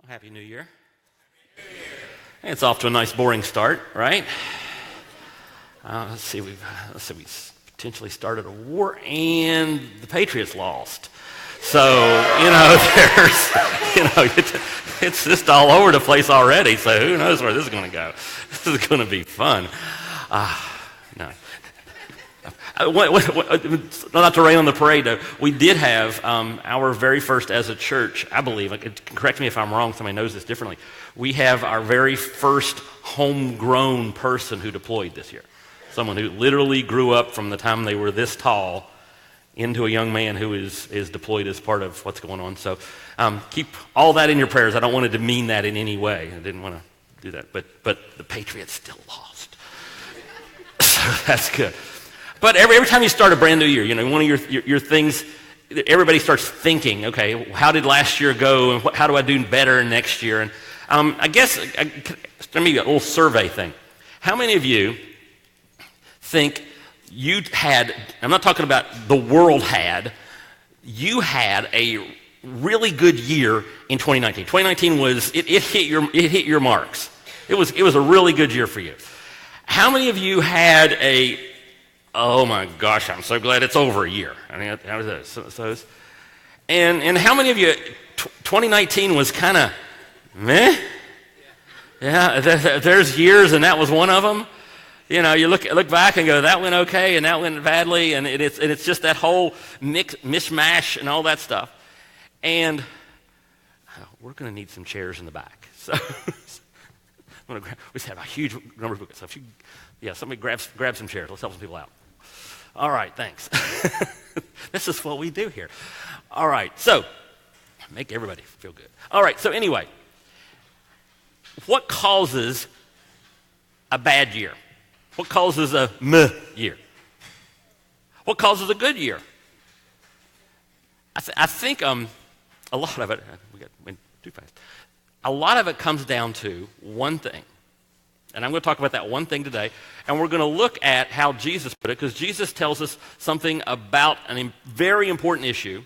Happy New Year. It's off to a nice boring start, right? Let's see, we potentially started a war and the Patriots lost. So, it's just all over the place already, so who knows where this is going to go. This is going to be fun. No. Not to rain on the parade, though, we did have our very first as a church, I believe, correct me if I'm wrong, somebody knows this differently, we have our very first homegrown person who deployed this year. Someone who literally grew up from the time they were this tall into a young man who is deployed as part of what's going on. So keep all that in your prayers. I don't want to demean that in any way. I didn't want to do that. But the Patriots still lost. So that's good. But every time you start a brand new year, one of your things, everybody starts thinking, okay, how did last year go, and how do I do better next year? And I guess, maybe a little survey thing. How many of you think you had, I'm not talking about the world had, you had a really good year in 2019. 2019 was, it hit your marks. It was a really good year for you. How many of you had oh my gosh, I'm so glad it's over a year. I mean, how is that? And how many of you, 2019 was kind of meh? Yeah, there's years and that was one of them. You look back and go, that went okay and that went badly, and it's just that whole mishmash and all that stuff. And we're going to need some chairs in the back. So we just have a huge number of books. So somebody grab some chairs. Let's help some people out. All right, thanks. This is what we do here. All right, so make everybody feel good. All right, so anyway, what causes a bad year? What causes a meh year? What causes a good year? I think a lot of it, went too fast. A lot of it comes down to one thing. And I'm going to talk about that one thing today. And we're going to look at how Jesus put it, because Jesus tells us something about a very important issue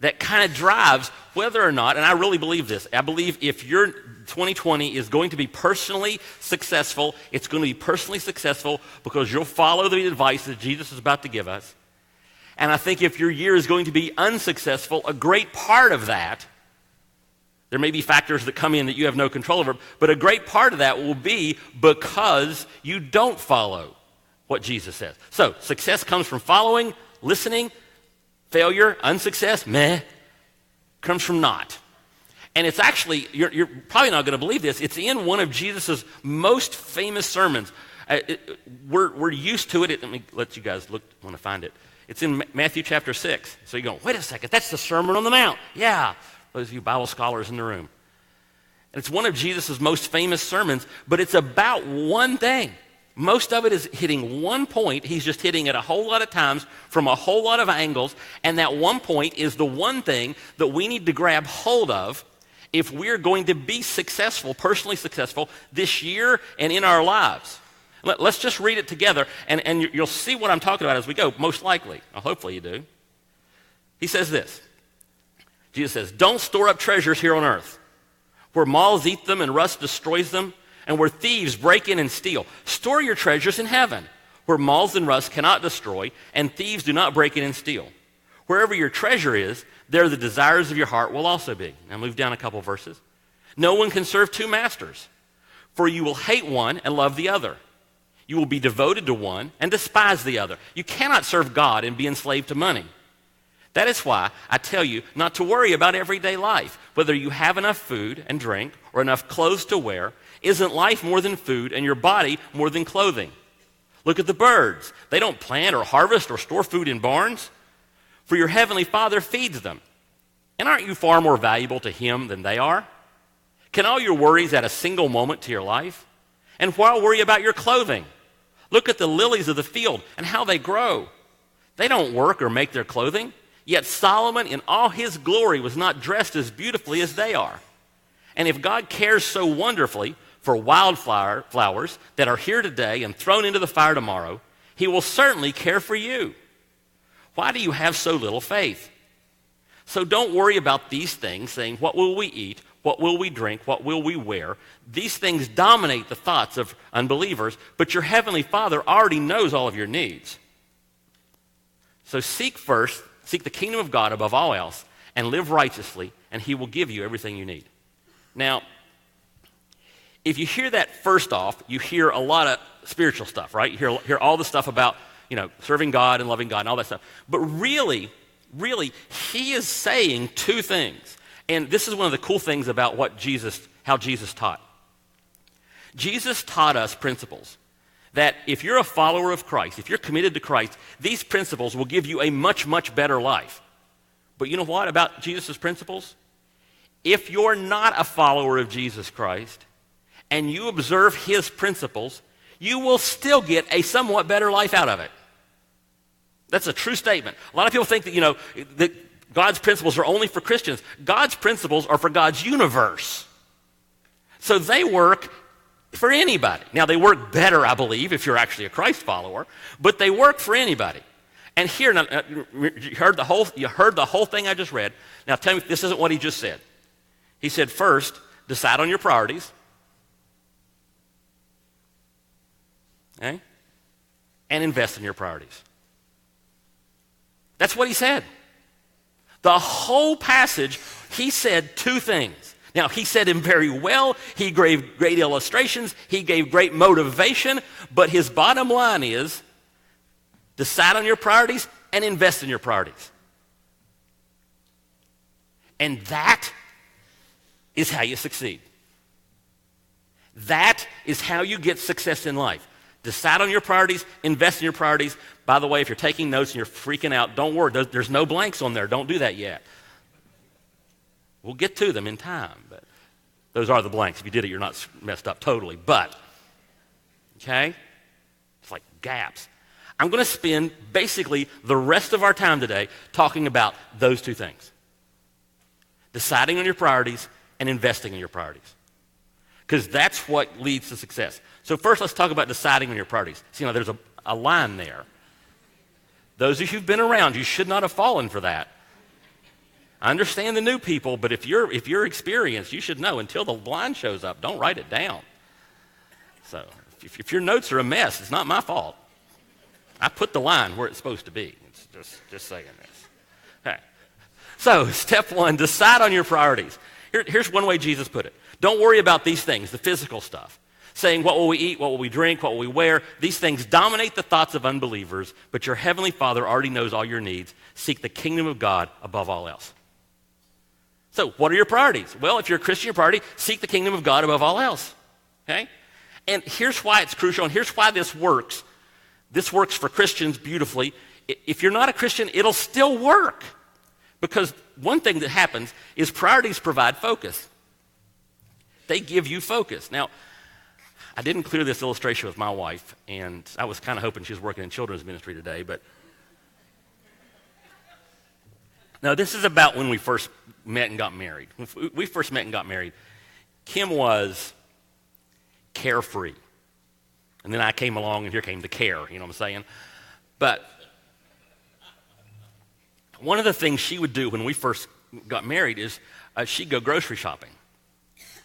that kind of drives whether or not, and I really believe this, I believe if your 2020 is going to be personally successful, it's going to be personally successful because you'll follow the advice that Jesus is about to give us. And I think if your year is going to be unsuccessful, a great part of that, there may be factors that come in that you have no control over, but a great part of that will be because you don't follow what Jesus says. So success comes from following, listening. Failure, unsuccess, meh, comes from not. And it's actually, you're probably not going to believe this, it's in one of Jesus' most famous sermons. We're used to it. Let me let you guys look when I find it. It's in Matthew chapter 6. So you go, wait a second, that's the Sermon on the Mount. Yeah, those of you Bible scholars in the room. And it's one of Jesus' most famous sermons, but it's about one thing. Most of it is hitting one point. He's just hitting it a whole lot of times from a whole lot of angles, and that one point is the one thing that we need to grab hold of if we're going to be successful, personally successful, this year and in our lives. Let's just read it together, and you'll see what I'm talking about as we go, most likely. Well, hopefully you do. He says this. Jesus says, "Don't store up treasures here on earth, where moths eat them and rust destroys them, and where thieves break in and steal. Store your treasures in heaven, where moths and rust cannot destroy, and thieves do not break in and steal. Wherever your treasure is, there the desires of your heart will also be." Now move down a couple verses. "No one can serve two masters, for you will hate one and love the other. You will be devoted to one and despise the other. You cannot serve God and be enslaved to money. That is why I tell you not to worry about everyday life, whether you have enough food and drink or enough clothes to wear. Isn't life more than food and your body more than clothing? Look at the birds. They don't plant or harvest or store food in barns, for your heavenly Father feeds them. And aren't you far more valuable to Him than they are? Can all your worries add a single moment to your life? And why worry about your clothing? Look at the lilies of the field and how they grow. They don't work or make their clothing, yet Solomon in all his glory was not dressed as beautifully as they are. And if God cares so wonderfully for wildflowers that are here today and thrown into the fire tomorrow, He will certainly care for you. Why do you have so little faith? So don't worry about these things, saying, what will we eat? What will we drink? What will we wear? These things dominate the thoughts of unbelievers, but your heavenly Father already knows all of your needs. So seek the kingdom of God above all else, and live righteously, and he will give you everything you need. Now, if you hear that first off, you hear a lot of spiritual stuff, right? You hear all the stuff about, serving God and loving God and all that stuff. But really, he is saying two things. And this is one of the cool things about how Jesus taught. Jesus taught us principles that if you're a follower of Christ, if you're committed to Christ, these principles will give you a much, much better life. But you know what about Jesus' principles? If you're not a follower of Jesus Christ and you observe his principles, you will still get a somewhat better life out of it. That's a true statement. A lot of people think that, that God's principles are only for Christians. God's principles are for God's universe. So they work for anybody. Now, they work better, I believe, if you're actually a Christ follower, but they work for anybody. And here, now, you heard the whole thing I just read. Now, tell me if this isn't what he just said. He said, first, decide on your priorities. Okay? And invest in your priorities. That's what he said. The whole passage, he said two things. Now, he said them very well. He gave great illustrations. He gave great motivation. But his bottom line is, decide on your priorities and invest in your priorities. And that is how you succeed. That is how you get success in life. Decide on your priorities, invest in your priorities. By the way, if you're taking notes and you're freaking out, don't worry. There's no blanks on there. Don't do that yet. We'll get to them in time, but those are the blanks. If you did it, you're not messed up totally. But, okay? It's like gaps. I'm going to spend basically the rest of our time today talking about those two things. Deciding on your priorities and investing in your priorities. Because that's what leads to success. So first, let's talk about deciding on your priorities. See, there's a line there. Those of you who've been around, you should not have fallen for that. I understand the new people, but if you're experienced, you should know until the line shows up, don't write it down. So if your notes are a mess, it's not my fault. I put the line where it's supposed to be. It's just saying this. Okay. So step one, decide on your priorities. Here's one way Jesus put it. Don't worry about these things, the physical stuff. Saying, what will we eat, what will we drink, what will we wear? These things dominate the thoughts of unbelievers, but your heavenly Father already knows all your needs. Seek the kingdom of God above all else. So what are your priorities? Well, if you're a Christian, your priority, seek the kingdom of God above all else. Okay? And here's why it's crucial, and here's why this works. This works for Christians beautifully. If you're not a Christian, it'll still work. Because one thing that happens is priorities provide focus. They give you focus. Now, I didn't clear this illustration with my wife, and I was kind of hoping she was working in children's ministry today, but no, this is about when we first met and got married. When we first met and got married, Kim was carefree. And then I came along, and here came the care, you know what I'm saying? But one of the things she would do when we first got married is she'd go grocery shopping.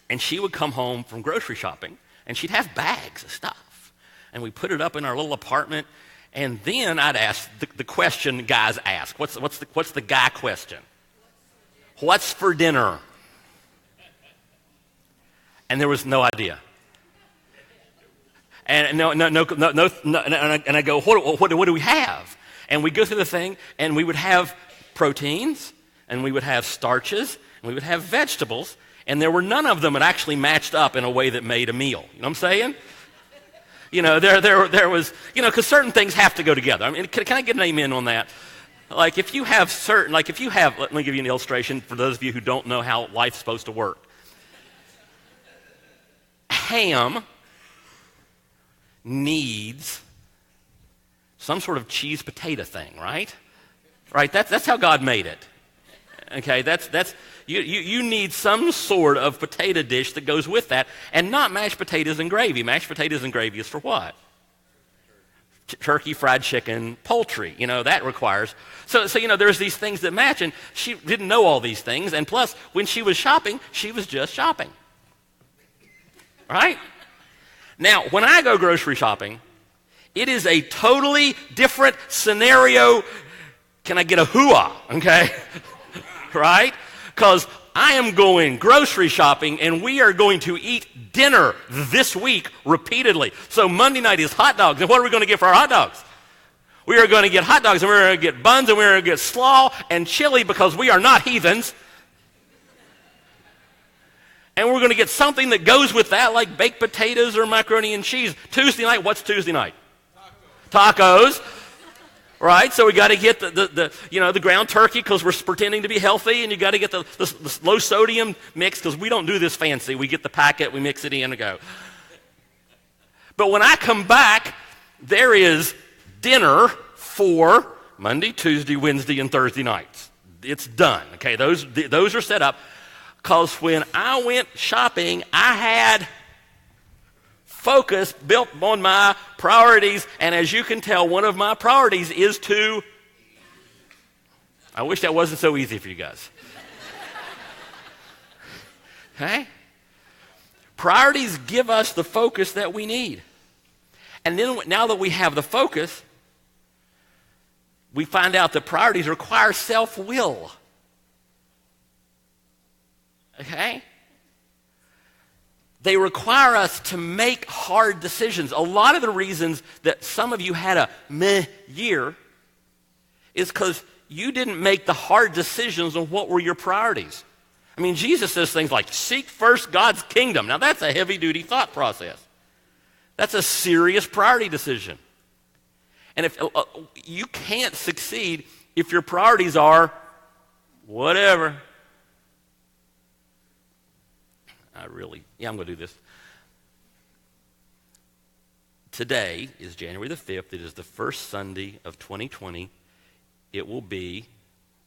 And she would come home from grocery shopping, and she'd have bags of stuff. And we put it up in our little apartment, and then I'd ask the question guys ask. What's the guy question? What's for dinner? And there was no idea. And no, and I go, what do we have? And we go through the thing, and we would have proteins, and we would have starches, and we would have vegetables, and there were none of them that actually matched up in a way that made a meal. You know what I'm saying? There was, because certain things have to go together. I mean, can I get an amen on that? Let me give you an illustration for those of you who don't know how life's supposed to work. Ham needs some sort of cheese potato thing, right? Right, that's how God made it. Okay, you need some sort of potato dish that goes with that, and not mashed potatoes and gravy. Mashed potatoes and gravy is for what? turkey, fried chicken, poultry. That requires. So there's these things that match, and she didn't know all these things. And plus, when she was shopping, she was just shopping. Right? Now, when I go grocery shopping, it is a totally different scenario. Can I get a hoo-ah? Okay? Right? Because I am going grocery shopping, and we are going to eat dinner this week repeatedly. So Monday night is hot dogs. And what are we going to get for our hot dogs? We are going to get hot dogs, and we're going to get buns, and we're going to get slaw and chili because we are not heathens. And we're going to get something that goes with that, like baked potatoes or macaroni and cheese. Tuesday night, what's Tuesday night? Tacos. Right? So we got to get the ground turkey because we're pretending to be healthy, and you got to get the low sodium mix because we don't do this fancy. We get the packet, we mix it in and go. But when I come back, there is dinner for Monday, Tuesday, Wednesday, and Thursday nights. It's done. Okay, those are set up. Because when I went shopping, I had focus built on my priorities. And as you can tell, one of my priorities is to... I wish that wasn't so easy for you guys. Okay? Priorities give us the focus that we need. And then now that we have the focus, we find out that priorities require self-will. Okay? They require us to make hard decisions. A lot of the reasons that some of you had a meh year is because you didn't make the hard decisions on what were your priorities. I mean, Jesus says things like, seek first God's kingdom. Now, that's a heavy-duty thought process. That's a serious priority decision. And if you can't succeed if your priorities are whatever. I'm going to do this. Today is January the 5th. It is the first Sunday of 2020. It will be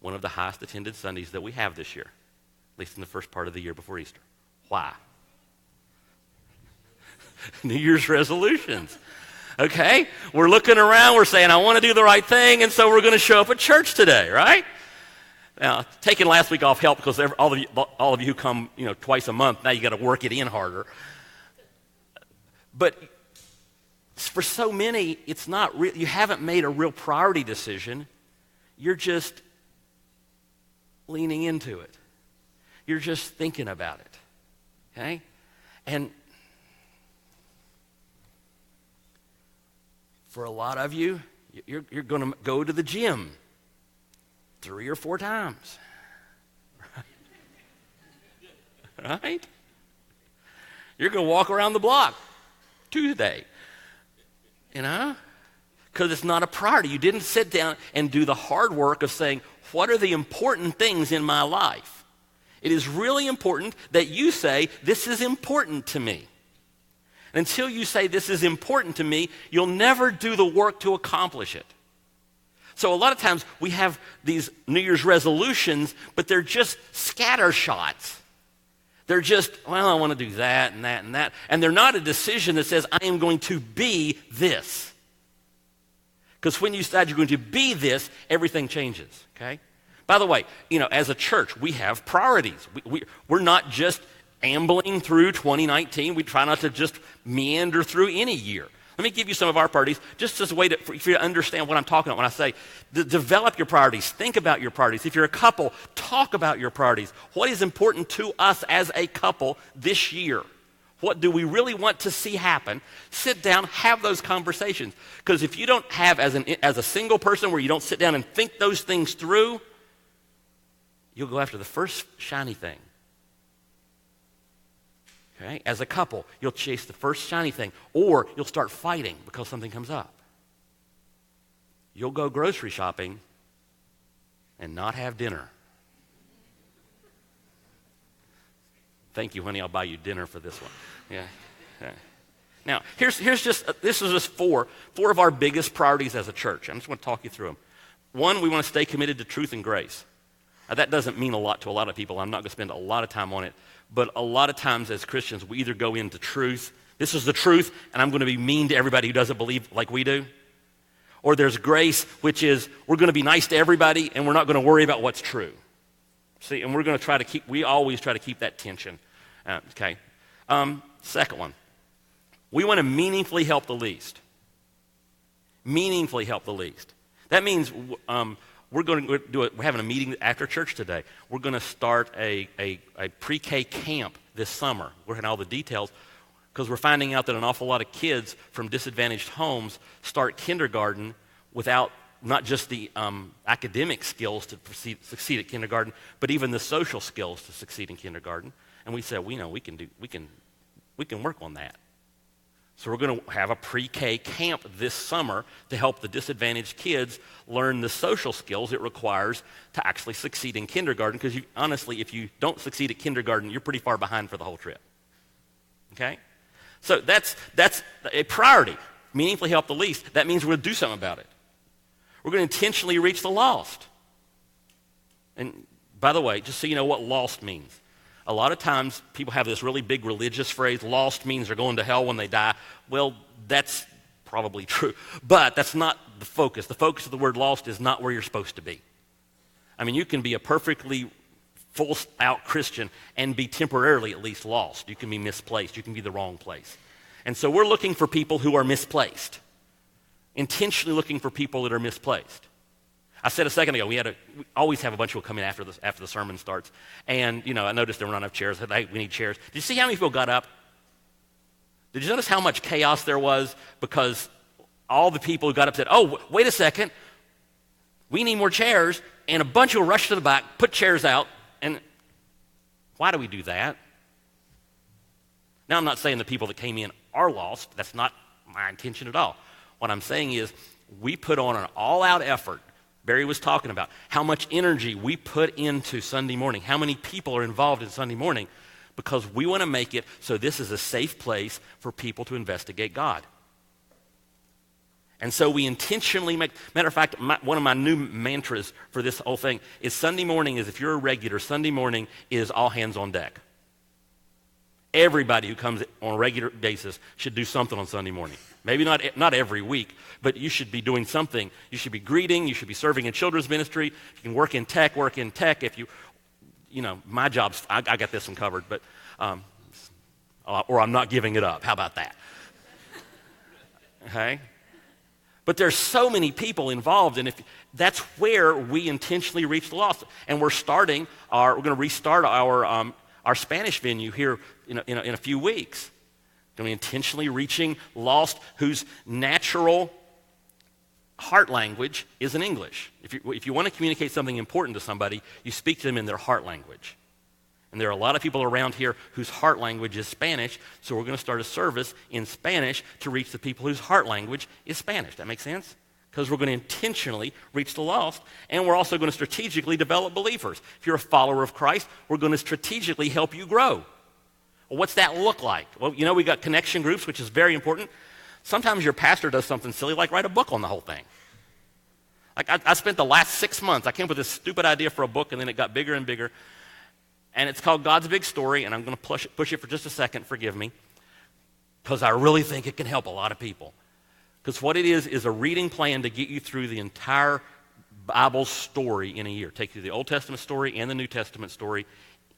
one of the highest attended Sundays that we have this year, at least in the first part of the year before Easter. Why? New Year's resolutions. Okay? We're looking around. We're saying, I want to do the right thing, and so we're going to show up at church today, right? Now, taking last week off helped because all of you who come, twice a month, now you got to work it in harder. But for so many, it's not real. You haven't made a real priority decision. You're just leaning into it. You're just thinking about it. Okay? And for a lot of you, you're going to go to the gym 3 or 4 times. Right? You're going to walk around the block Tuesday. Because it's not a priority. You didn't sit down and do the hard work of saying, what are the important things in my life? It is really important that you say, this is important to me. And until you say, this is important to me, you'll never do the work to accomplish it. So a lot of times we have these New Year's resolutions, but they're just scatter shots. They're just, I want to do that and that and that. And they're not a decision that says, I am going to be this. Because when you decide you're going to be this, everything changes, okay? By the way, as a church, we have priorities. We're not just ambling through 2019. We try not to just meander through any year. Let me give you some of our priorities, just as a way for you to understand what I'm talking about when I say develop your priorities, think about your priorities. If you're a couple, talk about your priorities. What is important to us as a couple this year? What do we really want to see happen? Sit down, have those conversations. Because if you don't have, as a single person, where you don't sit down and think those things through, you'll go after the first shiny thing. Okay? As a couple, you'll chase the first shiny thing, or you'll start fighting because something comes up. You'll go grocery shopping and not have dinner. Thank you, honey. I'll buy you dinner for this one. Yeah. Now, this is just four of our biggest priorities as a church. I just want to talk you through them. One, we want to stay committed to truth and grace. Now, that doesn't mean a lot to a lot of people. I'm not going to spend a lot of time on it. But a lot of times as Christians, we either go into truth. This is the truth, and I'm going to be mean to everybody who doesn't believe like we do. Or there's grace, which is we're going to be nice to everybody and we're not going to worry about what's true. See, and we're going to try to we always try to keep that tension. Okay. Second one, we want to meaningfully help the least. Meaningfully help the least. That means we're having a meeting after church today. We're going to start a pre-K camp this summer. We're having all the details because we're finding out that an awful lot of kids from disadvantaged homes start kindergarten without not just the academic skills to succeed at kindergarten, but even the social skills to succeed in kindergarten. And we said, we can work on that. So we're going to have a pre-K camp this summer to help the disadvantaged kids learn the social skills it requires to actually succeed in kindergarten, because honestly, if you don't succeed at kindergarten, you're pretty far behind for the whole trip. Okay? So that's a priority. Meaningfully help the least. That means we're going to do something about it. We're going to intentionally reach the lost. And by the way, just so you know what lost means. A lot of times people have this really big religious phrase, lost means they're going to hell when they die. Well, that's probably true, but that's not the focus. The focus of the word lost is not where you're supposed to be. I mean, you can be a perfectly full-out Christian and be temporarily at least lost. You can be misplaced. You can be the wrong place. And so we're looking for people who are misplaced, intentionally looking for people that are misplaced. I said a second ago, we always have a bunch of people come in after the sermon starts. And, I noticed there were not enough chairs. I said, hey, we need chairs. Did you see how many people got up? Did you notice how much chaos there was? Because all the people who got up said, oh, wait a second. We need more chairs. And a bunch of people rushed to the back, put chairs out. And why do we do that? Now, I'm not saying the people that came in are lost. That's not my intention at all. What I'm saying is we put on an all-out effort. Barry was talking about how much energy we put into Sunday morning, how many people are involved in Sunday morning, because we want to make it so this is a safe place for people to investigate God. And so we intentionally matter of fact, one of my new mantras for this whole thing is Sunday morning is, if you're a regular, Sunday morning is all hands on deck. Everybody who comes on a regular basis should do something on Sunday morning. Maybe not every week, but you should be doing something. You should be greeting. You should be serving in children's ministry. If you can work in tech, work in tech. If my job's, I got this one covered, but, or I'm not giving it up. How about that? Okay? But there's so many people involved, and that's where we intentionally reach the lost. And we're going to restart our Spanish venue here in a few weeks. Going to be intentionally reaching lost whose natural heart language is in English. If you want to communicate something important to somebody, you speak to them in their heart language. And there are a lot of people around here whose heart language is Spanish, so we're going to start a service in Spanish to reach the people whose heart language is Spanish. That makes sense? Because we're going to intentionally reach the lost, and we're also going to strategically develop believers. If you're a follower of Christ, we're going to strategically help you grow. Well, what's that look like? Well, we got connection groups, which is very important. Sometimes your pastor does something silly, like write a book on the whole thing. Like I spent the last 6 months, I came up with this stupid idea for a book, and then it got bigger and bigger. And it's called God's Big Story, and I'm going to push it for just a second, forgive me, because I really think it can help a lot of people. Because what it is a reading plan to get you through the entire Bible story in a year. Take you through the Old Testament story and the New Testament story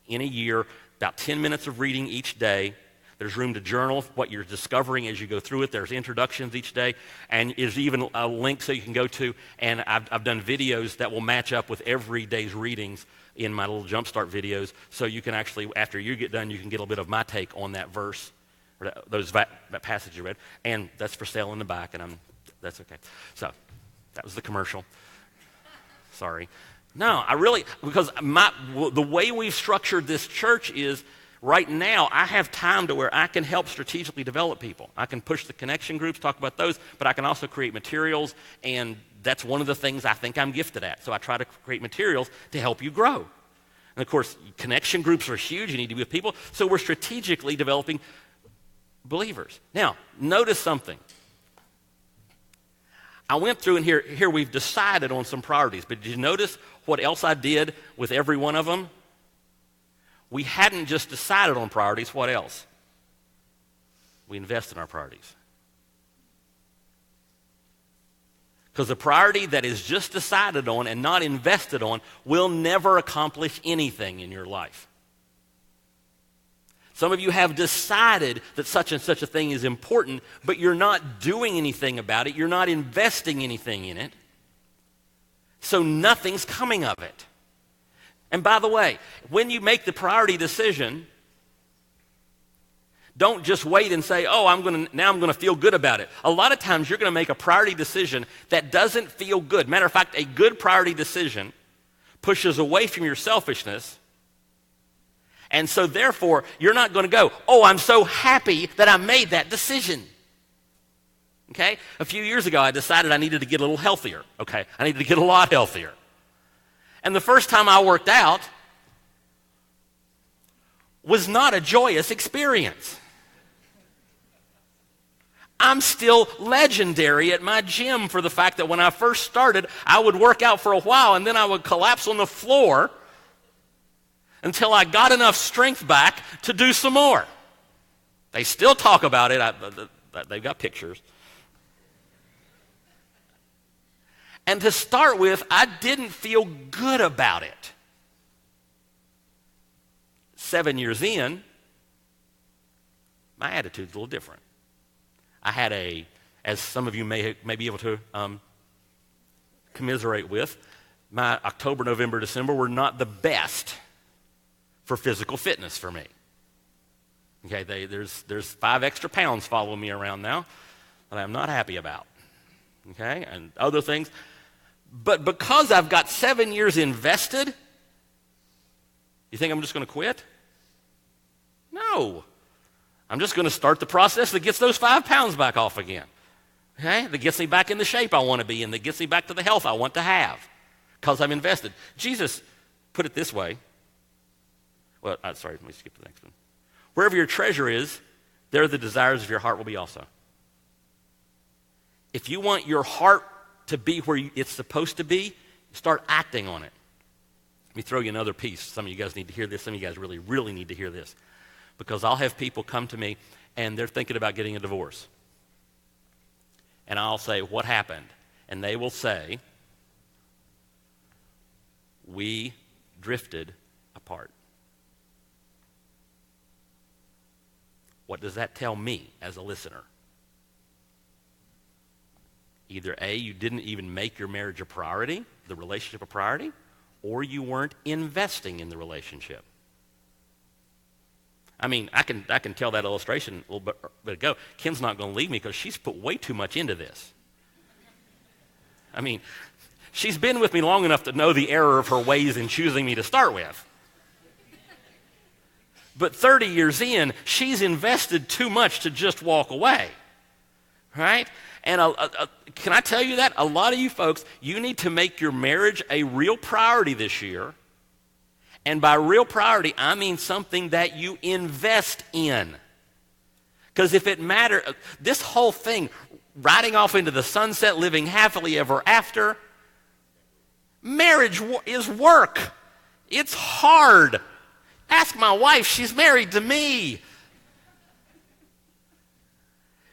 in a year, about 10 minutes of reading each day. There's room to journal what you're discovering as you go through it. There's introductions each day, and there's even a link so you can go to, and I've done videos that will match up with every day's readings in my little Jumpstart videos, so you can actually, after you get done, you can get a little bit of my take on that verse, or that passage you read, and that's for sale in the back, and that's okay. So that was the commercial. Sorry. No, because the way we've structured this church is, right now, I have time to where I can help strategically develop people. I can push the connection groups, talk about those, but I can also create materials, and that's one of the things I think I'm gifted at. So I try to create materials to help you grow. And of course, connection groups are huge. You need to be with people. So we're strategically developing believers. Now, notice something. I went through, and here we've decided on some priorities, but did you notice what else I did with every one of them? We hadn't just decided on priorities. What else? We invest in our priorities. Because a priority that is just decided on and not invested on will never accomplish anything in your life. Some of you have decided that such and such a thing is important, but you're not doing anything about it. You're not investing anything in it. So nothing's coming of it. And by the way, when you make the priority decision, don't just wait and say, oh, now I'm going to feel good about it. A lot of times you're going to make a priority decision that doesn't feel good. Matter of fact, a good priority decision pushes away from your selfishness. And so therefore, you're not going to go, oh, I'm so happy that I made that decision. Okay? A few years ago, I decided I needed to get a little healthier. Okay? I needed to get a lot healthier. And the first time I worked out was not a joyous experience. I'm still legendary at my gym for the fact that when I first started, I would work out for a while and then I would collapse on the floor until I got enough strength back to do some more. They still talk about it. They've got pictures. And to start with, I didn't feel good about it. 7 years in, my attitude's a little different. I had as some of you may be able to commiserate with, my October, November, December were not the best for physical fitness for me. Okay, there's 5 extra pounds following me around now that I'm not happy about. Okay, and other things. But because I've got 7 years invested, you think I'm just going to quit? No. I'm just going to start the process that gets those 5 pounds back off again. Okay, that gets me back in the shape I want to be in, that gets me back to the health I want to have because I'm invested. Jesus put it this way. Well, sorry, let me skip to the next one. Wherever your treasure is, there the desires of your heart will be also. If you want your heart to be where it's supposed to be, start acting on it. Let me throw you another piece. Some of you guys need to hear this. Some of you guys really, really need to hear this. Because I'll have people come to me and they're thinking about getting a divorce. And I'll say, what happened? And they will say, we drifted apart. What does that tell me as a listener? Either A, you didn't even make your marriage a priority, the relationship a priority, or you weren't investing in the relationship. I mean, I can tell that illustration a little bit ago. Kim's not going to leave me because she's put way too much into this. I mean, she's been with me long enough to know the error of her ways in choosing me to start with. But 30 years in, she's invested too much to just walk away, right? And can I tell you that? A lot of you folks, you need to make your marriage a real priority this year. And by real priority, I mean something that you invest in. Because if it matters, this whole thing, riding off into the sunset, living happily ever after, marriage is work. It's hard. Ask my wife, she's married to me.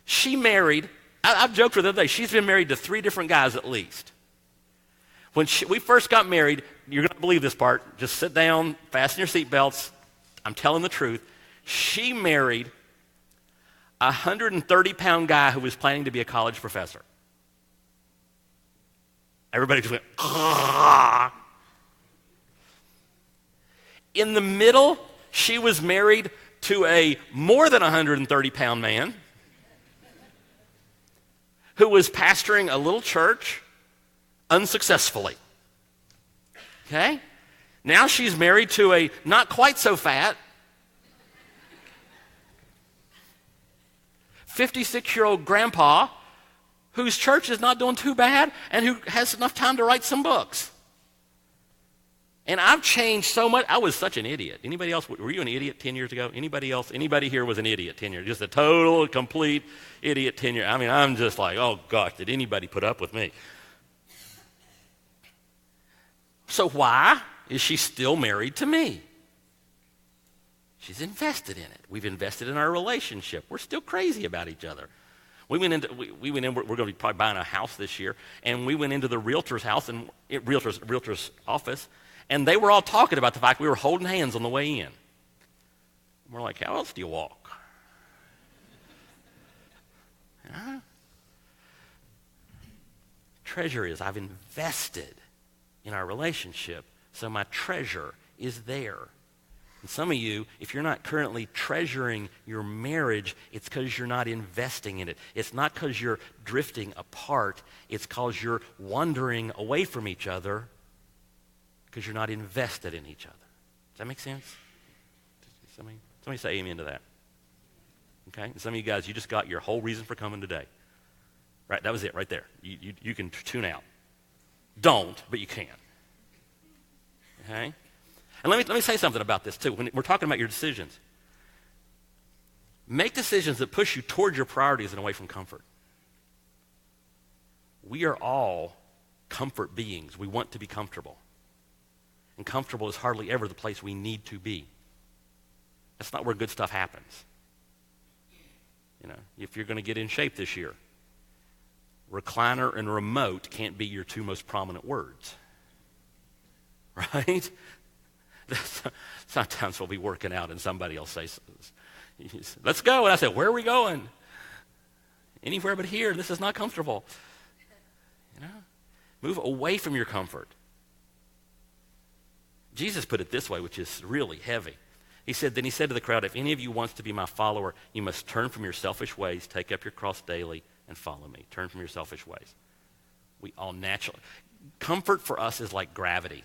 She married, I've joked with her the other day, she's been married to 3 different guys at least. When we first got married, you're going to believe this part, just sit down, fasten your seatbelts. I'm telling the truth. She married a 130-pound guy who was planning to be a college professor. Everybody just went, ah. In the middle, she was married to a more than 130-pound man who was pastoring a little church unsuccessfully. Okay? Now she's married to a not quite so fat 56-year-old grandpa whose church is not doing too bad and who has enough time to write some books. And I've changed so much. I was such an idiot. Anybody else, were you an idiot 10 years ago? Anybody else? Anybody here was an idiot 10 years? Just a total, complete idiot 10 years. I mean, I'm just like, oh gosh, did anybody put up with me? So why is she still married to me? She's invested in it. We've invested in our relationship. We're still crazy about each other. We went in, we're going to be probably buying a house this year, and we went into the realtor's house, and realtor's office, and they were all talking about the fact we were holding hands on the way in. And we're like, how else do you walk? Huh? Treasure is I've invested in our relationship, so my treasure is there. And some of you, if you're not currently treasuring your marriage, it's because you're not investing in it. It's not because you're drifting apart. It's because you're wandering away from each other because you're not invested in each other. Does that make sense? Somebody say amen to that. Okay? And some of you guys, you just got your whole reason for coming today. Right? That was it right there. You can tune out. Don't, but you can. Okay? And let me say something about this too. When we're talking about your decisions, make decisions that push you toward your priorities and away from comfort. We are all comfort beings. We want to be comfortable. And comfortable is hardly ever the place we need to be. That's not where good stuff happens. You know, if you're going to get in shape this year, recliner and remote can't be your two most prominent words. Right? Sometimes we'll be working out and somebody will say, let's go. And I said, where are we going? Anywhere but here. This is not comfortable. You know? Move away from your comfort. Jesus put it this way, which is really heavy. He said to the crowd, if any of you wants to be my follower, you must turn from your selfish ways, take up your cross daily, and follow me. Turn from your selfish ways. We all naturally. Comfort for us is like gravity.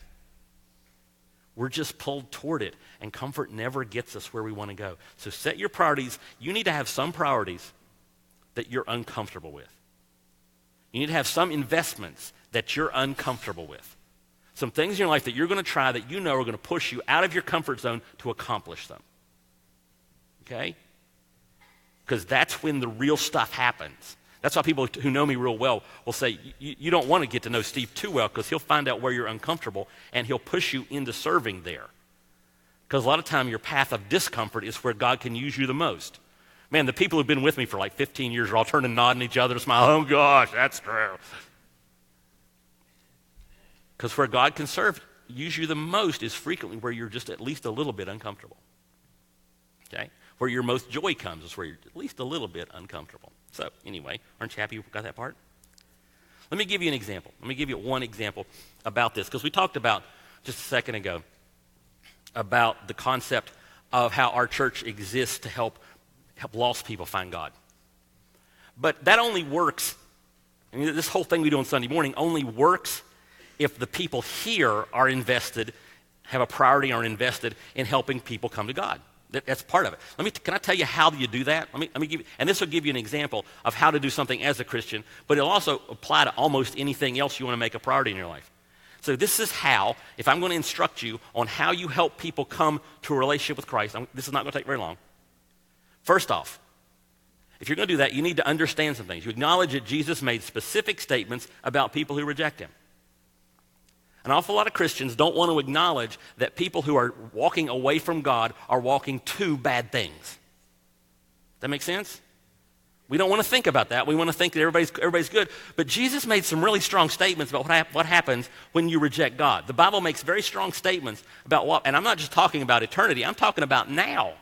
We're just pulled toward it, and comfort never gets us where we want to go. So set your priorities. You need to have some priorities that you're uncomfortable with. You need to have some investments that you're uncomfortable with. Some things in your life that you're going to try that you know are going to push you out of your comfort zone to accomplish them. Okay? Because that's when the real stuff happens. That's why people who know me real well will say, you don't want to get to know Steve too well because he'll find out where you're uncomfortable and he'll push you into serving there. Because a lot of time your path of discomfort is where God can use you the most. Man, the people who've been with me for like 15 years are all turning and nodding at each other and smiling, oh gosh, that's true. Because where God can use you the most is frequently where you're just at least a little bit uncomfortable. Okay? Where your most joy comes is where you're at least a little bit uncomfortable. So anyway, aren't you happy you got that part? Let me give you an example. Let me give you one example about this, because we talked about just a second ago about the concept of how our church exists to help lost people find God. But that only works, I mean, this whole thing we do on Sunday morning only works if the people here are invested, have a priority, are invested in helping people come to God. That's part of it. Can I tell you how you do that? Let me give you, and this will give you an example of how to do something as a Christian, but it'll also apply to almost anything else you want to make a priority in your life. So this is how, if I'm going to instruct you on how you help people come to a relationship with Christ, this is not going to take very long. First off, if you're going to do that, you need to understand some things. You acknowledge that Jesus made specific statements about people who reject him. An awful lot of Christians don't want to acknowledge that people who are walking away from God are walking to bad things. That make sense? We don't want to think about that. We want to think that everybody's good. But Jesus made some really strong statements about what happens when you reject God. The Bible makes very strong statements about what, and I'm not just talking about eternity, I'm talking about now.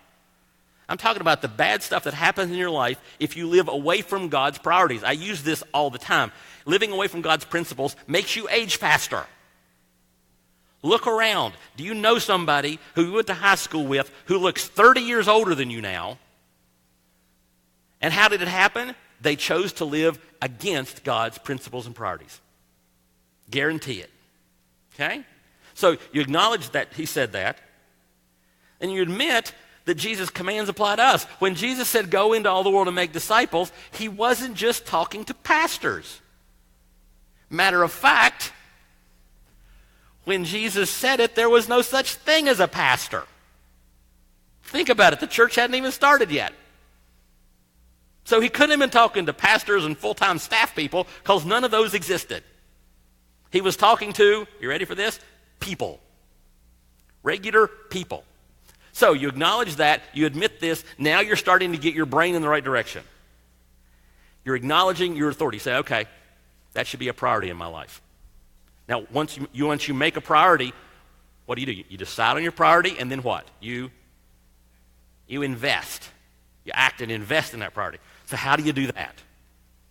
I'm talking about the bad stuff that happens in your life if you live away from God's priorities. I use this all the time. Living away from God's principles makes you age faster. Look around. Do you know somebody who you went to high school with who looks 30 years older than you now? And how did it happen? They chose to live against God's principles and priorities. Guarantee it. Okay? So you acknowledge that he said that, and you admit that Jesus' commands apply to us. When Jesus said, go into all the world and make disciples, he wasn't just talking to pastors. Matter of fact, when Jesus said it, there was no such thing as a pastor. Think about it. The church hadn't even started yet. So he couldn't have been talking to pastors and full-time staff people because none of those existed. He was talking to, you ready for this? People. Regular people. So you acknowledge that, you admit this, now you're starting to get your brain in the right direction. You're acknowledging your authority. You say, okay, that should be a priority in my life. Now, once you make a priority, what do? You decide on your priority, and then what? You invest. You act and invest in that priority. So how do you do that?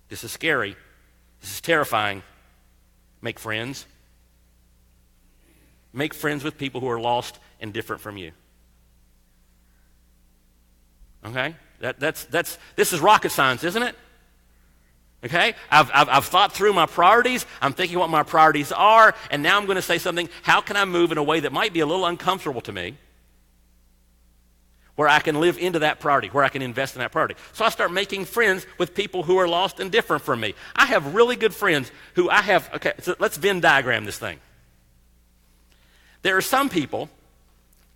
This is scary. This is terrifying. Make friends. Make friends with people who are lost and different from you. Okay? This is rocket science, isn't it? Okay? I've thought through my priorities. I'm thinking what my priorities are, and now I'm going to say something. How can I move in a way that might be a little uncomfortable to me, where I can live into that priority, where I can invest in that priority? So I start making friends with people who are lost and different from me. I have really good friends who okay, so let's Venn diagram this thing. There are some people,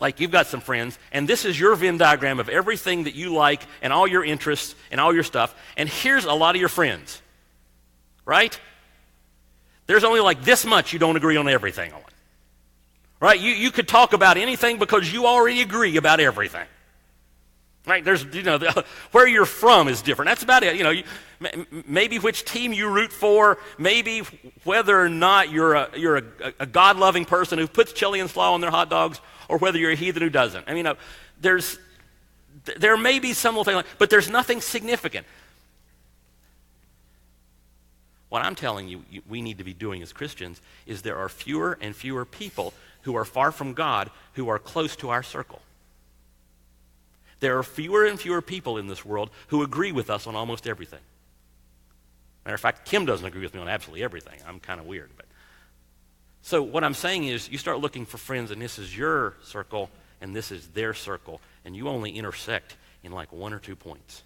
like you've got some friends, and this is your Venn diagram of everything that you like and all your interests and all your stuff, and here's a lot of your friends, right? There's only like this much you don't agree on everything on, right? You could talk about anything because you already agree about everything, right? There's, where you're from is different. That's about it. Maybe which team you root for, maybe whether or not you're a God-loving person who puts chili and slaw on their hot dogs, or whether you're a heathen who doesn't. I mean, there may be some little thing, but there's nothing significant. What I'm telling you, we need to be doing as Christians is there are fewer and fewer people who are far from God who are close to our circle. There are fewer and fewer people in this world who agree with us on almost everything. Matter of fact, Kim doesn't agree with me on absolutely everything. I'm kind of weird, but. So what I'm saying is you start looking for friends, and this is your circle, and this is their circle, and you only intersect in like 1 or 2 points.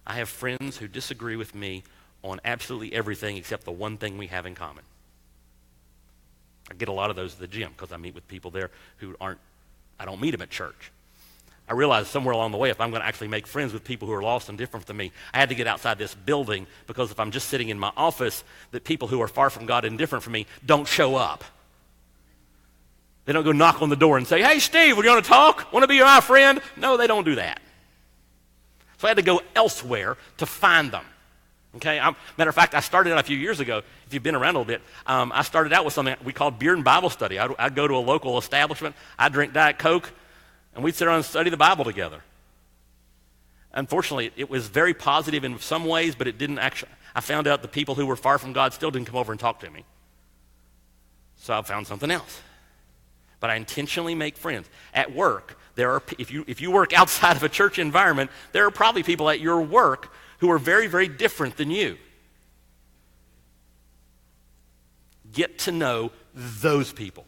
I have friends who disagree with me on absolutely everything except the one thing we have in common. I get a lot of those at the gym because I meet with people there who I don't meet them at church. I realized somewhere along the way, if I'm going to actually make friends with people who are lost and different than me, I had to get outside this building, because if I'm just sitting in my office, that people who are far from God and different from me don't show up. They don't go knock on the door and say, hey, Steve, we want to talk? Want to be my friend? No, they don't do that. So I had to go elsewhere to find them. Okay? Matter of fact, I started out a few years ago. If you've been around a little bit, I started out with something we called beer and Bible study. I'd go to a local establishment. I'd drink Diet Coke, and we'd sit around and study the Bible together. Unfortunately, it was very positive in some ways, but it didn't actually. I found out the people who were far from God still didn't come over and talk to me. So I found something else. But I intentionally make friends. At work, if you work outside of a church environment, there are probably people at your work who are very, very different than you. Get to know those people.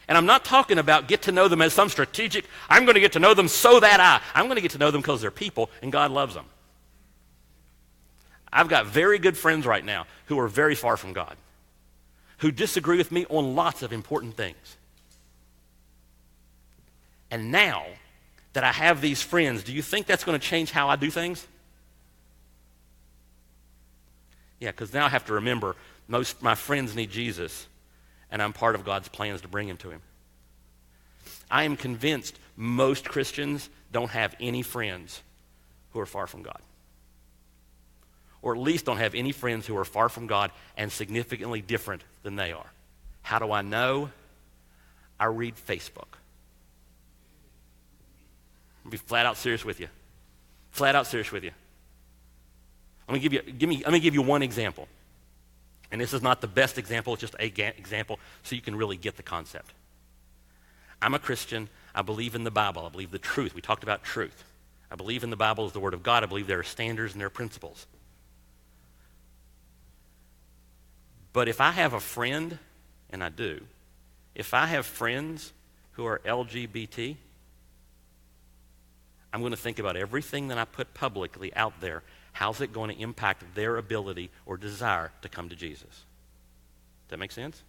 And I'm not talking about get to know them as some strategic, I'm going to get to know them so that I'm going to get to know them because they're people and God loves them. I've got very good friends right now who are very far from God, who disagree with me on lots of important things. And now that I have these friends, do you think that's going to change how I do things? Yeah, because now I have to remember most my friends need Jesus, and I'm part of God's plans to bring him to him. I am convinced most Christians don't have any friends who are far from God. Or at least don't have any friends who are far from God and significantly different than they are. How do I know? I read Facebook. I'll be flat out serious with you. Flat out serious with you. Let me give you one example. And this is not the best example, it's just an example so you can really get the concept. I'm a Christian. I believe in the Bible. I believe the truth. We talked about truth. I believe in the Bible as the Word of God. I believe there are standards and there are principles. But if I have a friend, and I do, if I have friends who are LGBT, I'm going to think about everything that I put publicly out there. How's it going to impact their ability or desire to come to Jesus? Does that make sense?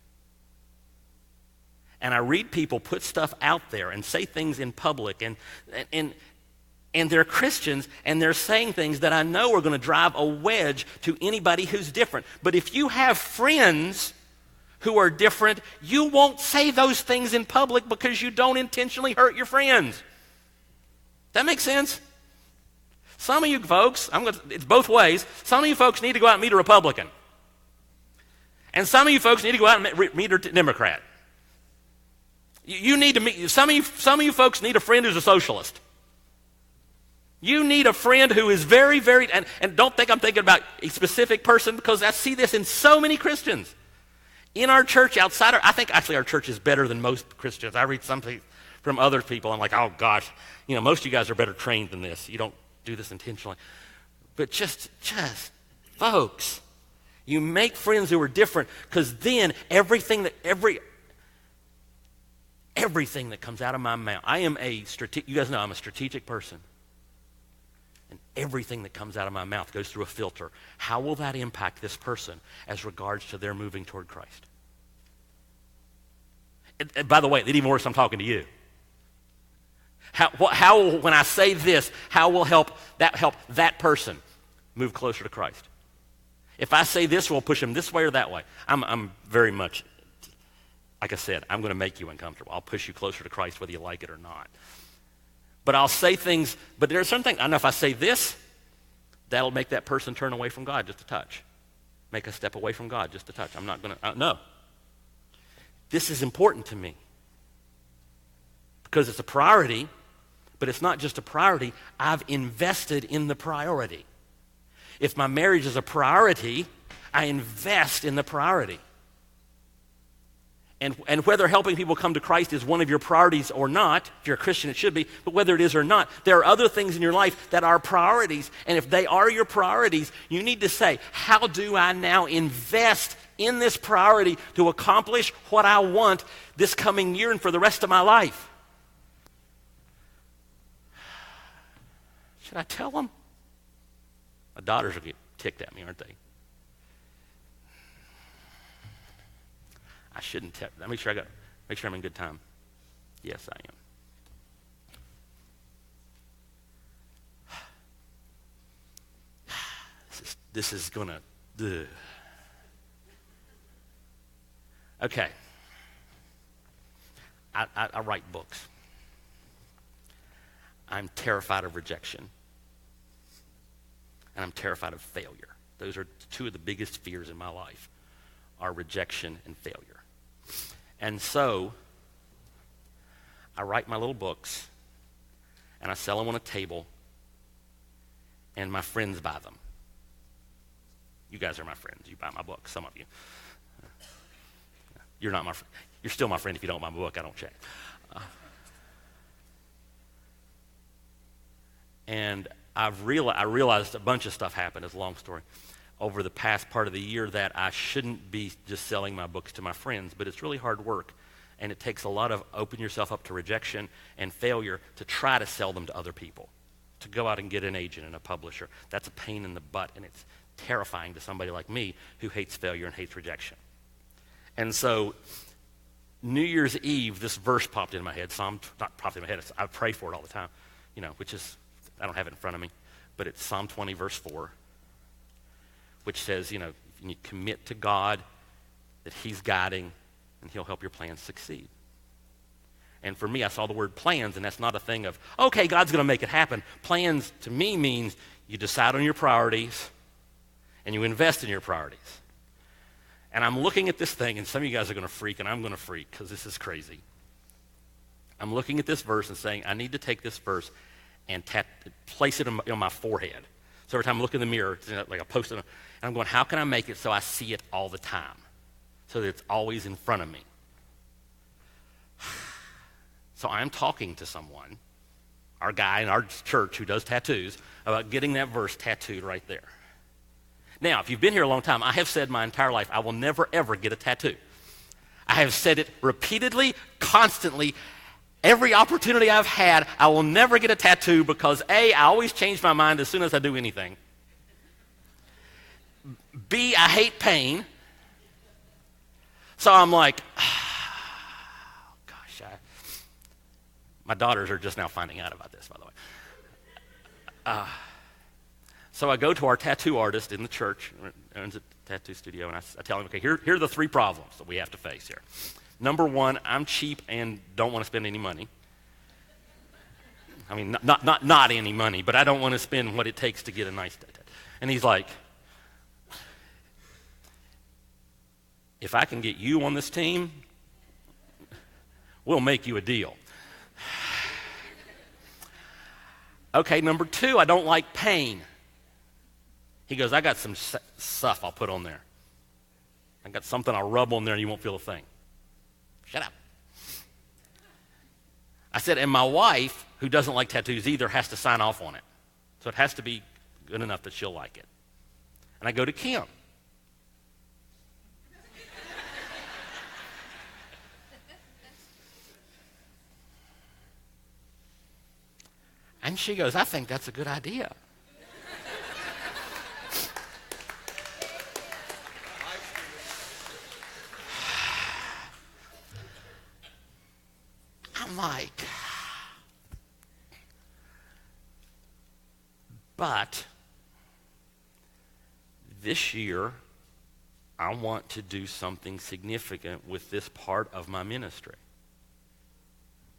And I read people put stuff out there and say things in public, and they're Christians, and they're saying things that I know are going to drive a wedge to anybody who's different. But if you have friends who are different, you won't say those things in public because you don't intentionally hurt your friends. That makes sense? Some of you folks, it's both ways. Some of you folks need to go out and meet a Republican. And some of you folks need to go out and meet a Democrat. You need to meet, some of you folks need a friend who's a socialist. You need a friend who is very, very, and don't think I'm thinking about a specific person, because I see this in so many Christians. In our church, I think actually our church is better than most Christians. I read something from other people, I'm like, oh gosh, most of you guys are better trained than this. You don't do this intentionally. But just folks, you make friends who are different, because then everything that comes out of my mouth, you guys know I'm a strategic person. And everything that comes out of my mouth goes through a filter. How will that impact this person as regards to their moving toward Christ? And by the way, it even worse, I'm talking to you. How when I say this, how will help that person move closer to Christ? If I say this will push him this way or that way, I'm very much, like I said, I'm going to make you uncomfortable. I'll push you closer to Christ whether you like it or not. But I'll say things, but there are some things, I know if I say this, that'll make that person turn away from God just a touch. Make a step away from God just a touch. I'm not going to, no. This is important to me. Because it's a priority, but it's not just a priority. I've invested in the priority. If my marriage is a priority, I invest in the priority. And whether helping people come to Christ is one of your priorities or not, if you're a Christian it should be, but whether it is or not, there are other things in your life that are priorities. And if they are your priorities, you need to say, how do I now invest in this priority to accomplish what I want this coming year and for the rest of my life? Should I tell them? My daughters will get ticked at me, aren't they? I shouldn't tell. Make sure I'm in good time. Yes, I am. This is gonna. Okay. I write books. I'm terrified of rejection. And I'm terrified of failure. Those are two of the biggest fears in my life, are rejection and failure. And so, I write my little books, and I sell them on a table, and my friends buy them. You guys are my friends. You buy my books, some of you. You're not my friend. You're still my friend if you don't buy my book. I don't check. And I realized a bunch of stuff happened, it's a long story, over the past part of the year, that I shouldn't be just selling my books to my friends, but it's really hard work. And it takes a lot of open yourself up to rejection and failure to try to sell them to other people, to go out and get an agent and a publisher. That's a pain in the butt, and it's terrifying to somebody like me who hates failure and hates rejection. And so New Year's Eve, this verse popped in my head. Not popped in my head, I pray for it all the time, which is, I don't have it in front of me, but it's Psalm 20, verse 4, which says, you commit to God that he's guiding, and he'll help your plans succeed. And for me, I saw the word plans, and that's not a thing of, okay, God's going to make it happen. Plans to me means you decide on your priorities, and you invest in your priorities. And I'm looking at this thing, and some of you guys are going to freak, and I'm going to freak, because this is crazy. I'm looking at this verse and saying, I need to take this verse and place it on my forehead. So every time I look in the mirror, like I post it, and I'm going, how can I make it so I see it all the time? So that it's always in front of me. So I'm talking to someone, our guy in our church who does tattoos, about getting that verse tattooed right there. Now, if you've been here a long time, I have said my entire life, I will never, ever get a tattoo. I have said it repeatedly, constantly, every opportunity I've had. I will never get a tattoo because A, I always change my mind as soon as I do anything. B, I hate pain. So I'm like, gosh, my daughters are just now finding out about this, by the way. So I go to our tattoo artist in the church, who owns a tattoo studio, and I tell him, okay, here are the 3 problems that we have to face here. Number 1, I'm cheap and don't want to spend any money. I mean, not any money, but I don't want to spend what it takes to get a nice tattoo. And he's like, if I can get you on this team, we'll make you a deal. Okay, number 2, I don't like pain. He goes, I got some stuff I'll put on there. I got something I'll rub on there and you won't feel a thing. Shut up. I said, and my wife, who doesn't like tattoos either, has to sign off on it. So it has to be good enough that she'll like it. And I go to Kim. And she goes, I think that's a good idea. I'm like, but this year, I want to do something significant with this part of my ministry.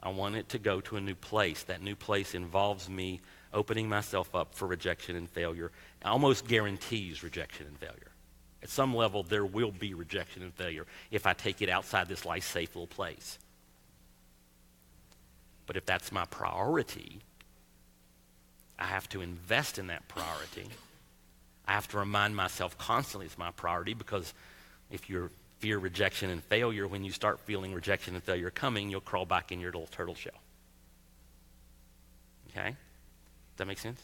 I want it to go to a new place. That new place involves me opening myself up for rejection and failure. It almost guarantees rejection and failure. At some level, there will be rejection and failure if I take it outside this life-safe little place. But if that's my priority, I have to invest in that priority. I have to remind myself constantly it's my priority, because if you fear rejection and failure, when you start feeling rejection and failure coming, you'll crawl back in your little turtle shell. Okay? Does that make sense?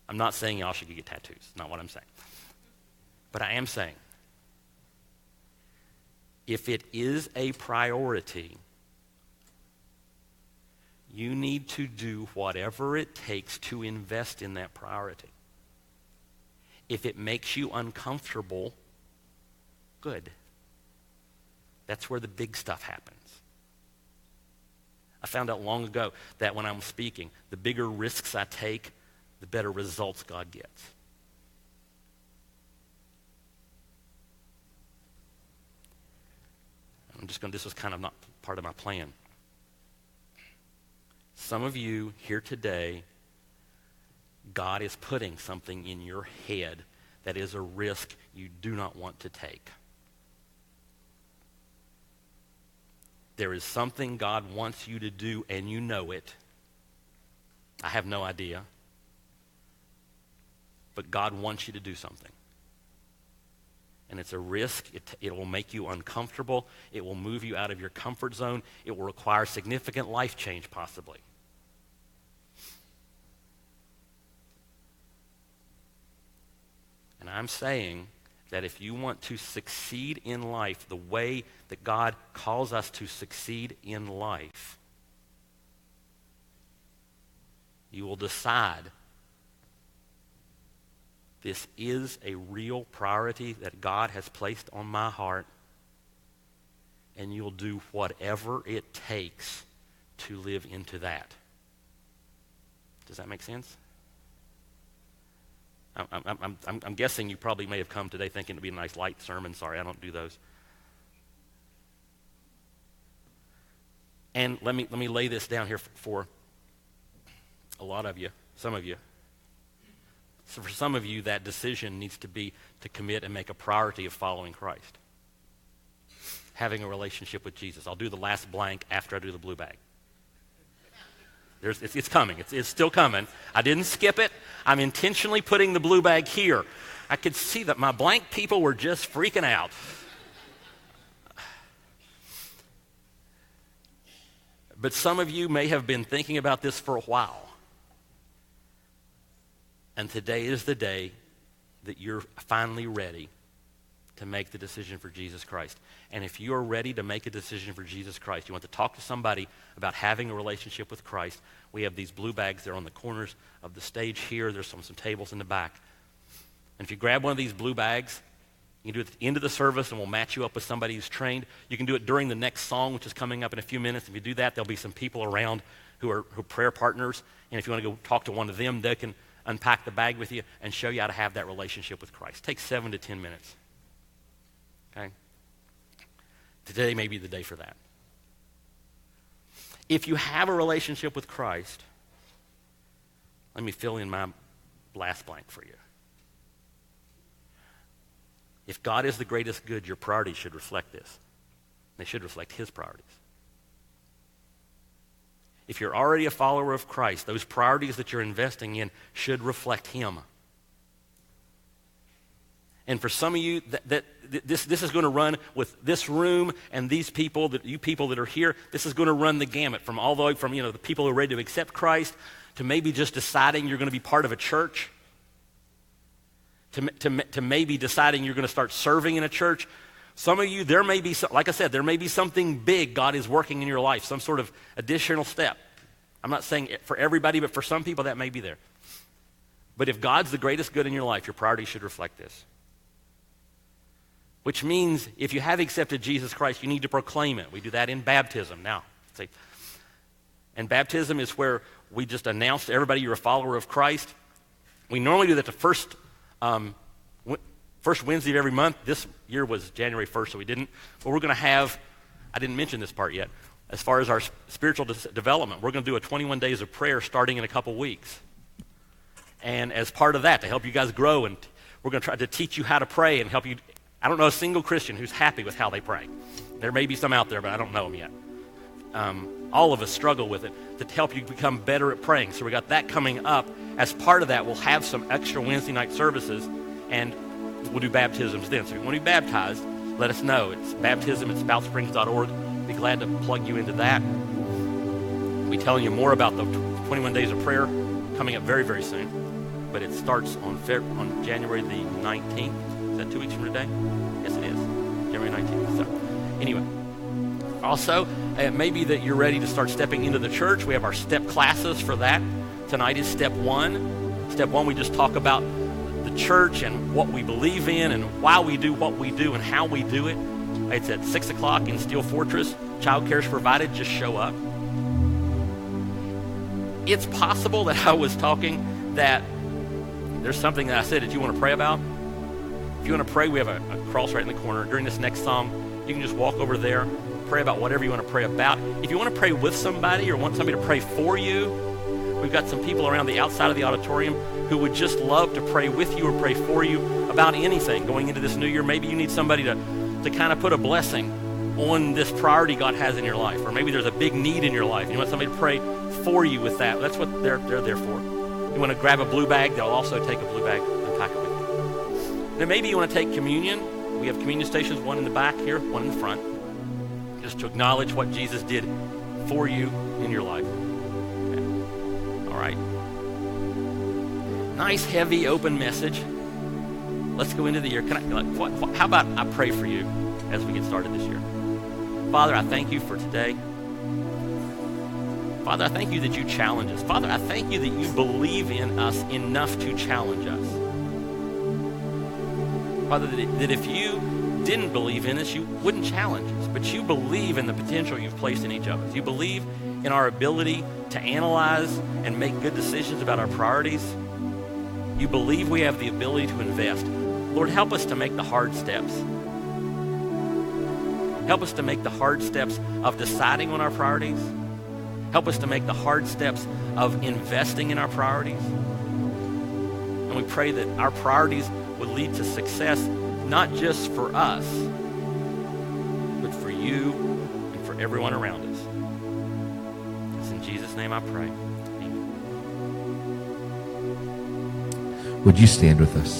I'm not saying y'all should get tattoos. Not what I'm saying. But I am saying, if it is a priority, you need to do whatever it takes to invest in that priority. If it makes you uncomfortable, good. That's where the big stuff happens. I found out long ago that when I'm speaking, the bigger risks I take, the better results God gets. This was kind of not part of my plan. Some of you here today, God is putting something in your head that is a risk you do not want to take. There is something God wants you to do, and you know it. I have no idea. But God wants you to do something. And it's a risk. It will make you uncomfortable. It will move you out of your comfort zone. It will require significant life change, possibly. And I'm saying that if you want to succeed in life the way that God calls us to succeed in life, you will decide this is a real priority that God has placed on my heart, and you'll do whatever it takes to live into that. Does that make sense? I'm guessing you probably may have come today thinking it'd be a nice light sermon. Sorry, I don't do those. And let me lay this down here for a lot of you, some of you. So for some of you, that decision needs to be to commit and make a priority of following Christ. Having a relationship with Jesus. I'll do the last blank after I do the blue bag. It's coming. It's still coming. I didn't skip it. I'm intentionally putting the blue bag here. I could see that my blank people were just freaking out. But some of you may have been thinking about this for a while. And today is the day that you're finally ready to make the decision for Jesus Christ. And if you're ready to make a decision for Jesus Christ, you want to talk to somebody about having a relationship with Christ, we have these blue bags. They're on the corners of the stage here. There's some tables in the back. And if you grab one of these blue bags, you can do it at the end of the service, and we'll match you up with somebody who's trained. You can do it during the next song, which is coming up in a few minutes. If you do that, there'll be some people around who are prayer partners. And if you want to go talk to one of them, they can unpack the bag with you and show you how to have that relationship with Christ. It takes 7 to 10 minutes. Okay? Today may be the day for that. If you have a relationship with Christ, Let me fill in my last blank for you. If God is the greatest good, your priorities should reflect this. They should reflect his priorities. If you're already a follower of Christ, those priorities that you're investing in should reflect him. And for some of you, this is going to run with this room and these people, you people that are here, this is going to run the gamut from all the way from, the people who are ready to accept Christ to maybe just deciding you're going to be part of a church, to maybe deciding you're going to start serving in a church. Some of you, there may be, like I said, there may be something big God is working in your life, some sort of additional step. I'm not saying for everybody, but for some people that may be there. But if God's the greatest good in your life, your priorities should reflect this. Which means if you have accepted Jesus Christ, you need to proclaim it. We do that in baptism now. See? And baptism is where we just announce to everybody you're a follower of Christ. We normally do that the first Wednesday of every month. This year was January 1st, so we didn't. But we're going to have, I didn't mention this part yet, as far as our spiritual development, we're going to do a 21 days of prayer starting in a couple weeks. And as part of that, to help you guys grow, and we're going to try to teach you how to pray and help you. I don't know a single Christian who's happy with how they pray. There may be some out there, but I don't know them yet. All of us struggle with it to help you become better at praying. So we got that coming up. As part of that, we'll have some extra Wednesday night services, and we'll do baptisms then. So if you want to be baptized, let us know. It's baptism@spoutsprings.org. Be glad to plug you into that. We'll be telling you more about the 21 days of prayer coming up very, very soon. But it starts on January the 19th. Is that 2 weeks from today? Yes, it is. January 19th. So anyway, also, it may be that you're ready to start stepping into the church. We have our step classes for that. Tonight is step one. Step one, we just talk about the church and what we believe in and why we do what we do and how we do it. It's at 6 o'clock in Steel Fortress. Childcare is provided. Just show up. It's possible that I was talking that there's something that I said that you want to pray about. If you want to pray, we have a cross right in the corner. During this next song, you can just walk over there, pray about whatever you want to pray about. If you want to pray with somebody or want somebody to pray for you, we've got some people around the outside of the auditorium who would just love to pray with you or pray for you about anything going into this new year. Maybe you need somebody to kind of put a blessing on this priority God has in your life. Or maybe there's a big need in your life. You want somebody to pray for you with that. That's what they're there for. You want to grab a blue bag, they'll also take a blue bag and pack it with you. Then maybe you want to take communion. We have communion stations, one in the back here, one in the front. Just to acknowledge what Jesus did for you in your life. Okay. All right. Nice, heavy, open message. Let's go into the year. How about I pray for you as we get started this year? Father, I thank you for today. Father, I thank you that you challenge us. Father, I thank you that you believe in us enough to challenge us. Father, that if you didn't believe in us, you wouldn't challenge us. But you believe in the potential you've placed in each of us. You believe in our ability to analyze and make good decisions about our priorities. You believe we have the ability to invest. Lord, help us to make the hard steps. Help us to make the hard steps of deciding on our priorities. Help us to make the hard steps of investing in our priorities. And we pray that our priorities would lead to success, not just for us, but for you and for everyone around us. It's in Jesus' name I pray. Amen. Would you stand with us?